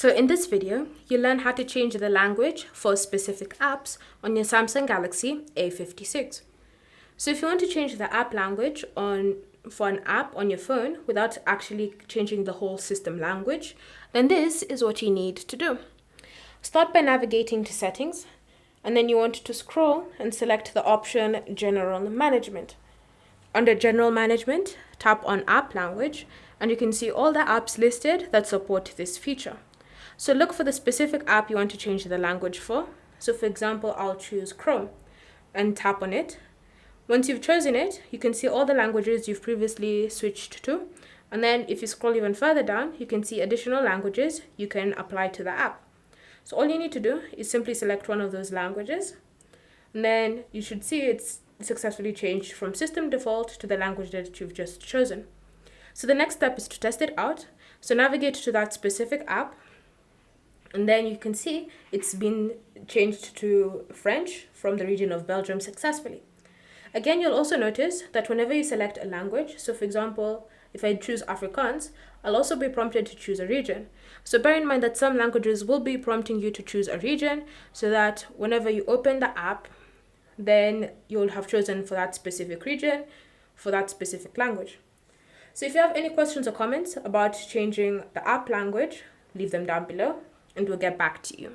So in this video, you'll learn how to change the language for specific apps on your Samsung Galaxy A56. So if you want to change the app language for an app on your phone without actually changing the whole system language, then this is what you need to do. Start by navigating to Settings, and then you want to scroll and select the option General Management. Under General Management, tap on App Language, and you can see all the apps listed that support this feature. So look for the specific app you want to change the language for. So for example, I'll choose Chrome and tap on it. Once you've chosen it, you can see all the languages you've previously switched to. And then if you scroll even further down, you can see additional languages you can apply to the app. So all you need to do is simply select one of those languages. And then you should see it's successfully changed from system default to the language that you've just chosen. So the next step is to test it out. So navigate to that specific app, and then you can see it's been changed to French from the region of Belgium successfully. Again, you'll also notice that whenever you select a language, so for example, if I choose Afrikaans, I'll also be prompted to choose a region. So bear in mind that some languages will be prompting you to choose a region so that whenever you open the app, then you'll have chosen for that specific region, for that specific language. So if you have any questions or comments about changing the app language, leave them down below and we'll get back to you.